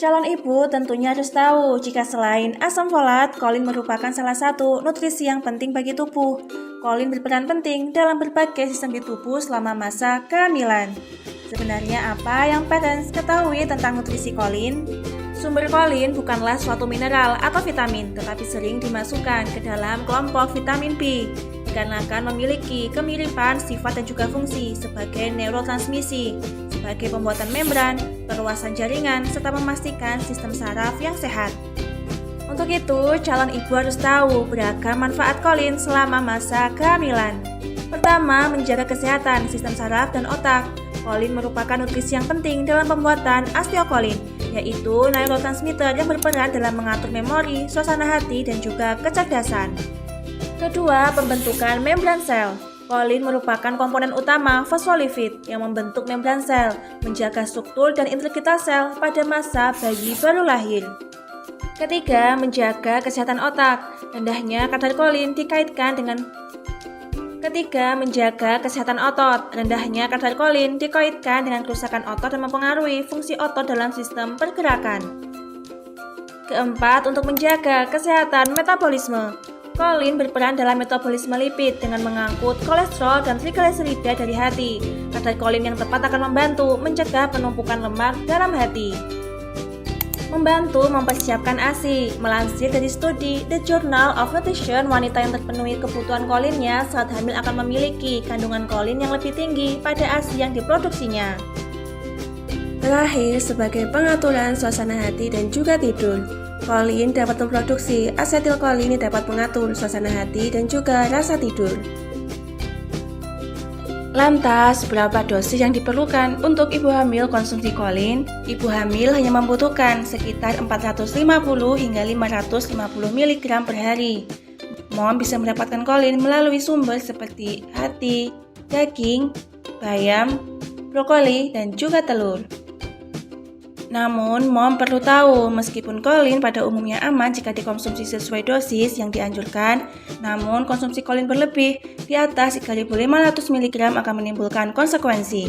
Calon ibu tentunya harus tahu jika selain asam folat, kolin merupakan salah satu nutrisi yang penting bagi tubuh. Kolin berperan penting dalam berbagai sistem di tubuh selama masa kehamilan. Sebenarnya apa yang parents ketahui tentang nutrisi kolin? Sumber kolin bukanlah suatu mineral atau vitamin, tetapi sering dimasukkan ke dalam kelompok vitamin B, dikarenakan memiliki kemiripan sifat dan juga fungsi sebagai neurotransmisi, sebagai pembuatan membran, perluasan jaringan, serta memastikan sistem saraf yang sehat. Untuk itu, calon ibu harus tahu beragam manfaat kolin selama masa kehamilan. Pertama, menjaga kesehatan sistem saraf dan otak. Kolin merupakan nutrisi yang penting dalam pembuatan asetilkolin, yaitu neurotransmitter yang berperan dalam mengatur memori, suasana hati, dan juga kecerdasan. Kedua, pembentukan membran sel. Kolin merupakan komponen utama fosfolipid yang membentuk membran sel, menjaga struktur dan integritas sel pada masa bayi baru lahir. Ketiga, menjaga kesehatan otak. Rendahnya kadar kolin dikaitkan dengan kesehatan otot. Rendahnya kadar kolin dikaitkan dengan kerusakan otot dan mempengaruhi fungsi otot dalam sistem pergerakan. Keempat, untuk menjaga kesehatan metabolisme. Kolin berperan dalam metabolisme lipid dengan mengangkut kolesterol dan trigliserida dari hati. Kadar kolin yang tepat akan membantu mencegah penumpukan lemak dalam hati. Membantu mempersiapkan ASI. Melansir dari studi The Journal of Nutrition, wanita yang terpenuhi kebutuhan kolinnya saat hamil akan memiliki kandungan kolin yang lebih tinggi pada ASI yang diproduksinya. Terakhir, sebagai pengaturan suasana hati dan juga tidur. Kolin dapat memproduksi asetilkolin yang dapat mengatur suasana hati dan juga rasa tidur. Lantas, berapa dosis yang diperlukan untuk ibu hamil konsumsi kolin? Ibu hamil hanya membutuhkan sekitar 450 hingga 550 mg per hari. Mom bisa mendapatkan kolin melalui sumber seperti hati, daging, bayam, brokoli, dan juga telur. Namun, mom perlu tahu, meskipun kolin pada umumnya aman jika dikonsumsi sesuai dosis yang dianjurkan, namun konsumsi kolin berlebih di atas 3.500 mg akan menimbulkan konsekuensi.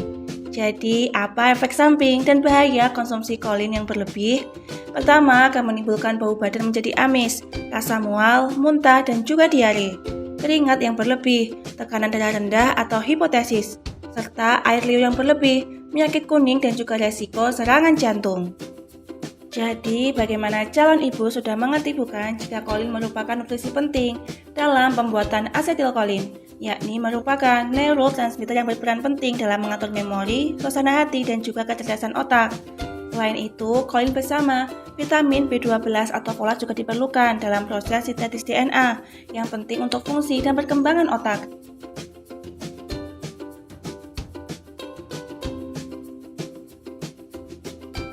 Jadi, apa efek samping dan bahaya konsumsi kolin yang berlebih? Pertama, akan menimbulkan bau badan menjadi amis, rasa mual, muntah, dan juga diare, keringat yang berlebih, tekanan darah rendah atau hipotesis, serta air liur yang berlebih, penyakit kuning, dan juga resiko serangan jantung. Jadi, bagaimana calon ibu sudah mengerti bukan jika kolin merupakan nutrisi penting dalam pembuatan asetilkolin, yakni merupakan neurotransmitter yang berperan penting dalam mengatur memori, suasana hati, dan juga kecerdasan otak. Selain itu, kolin bersama vitamin B12 atau folat juga diperlukan dalam proses sintetis DNA yang penting untuk fungsi dan perkembangan otak.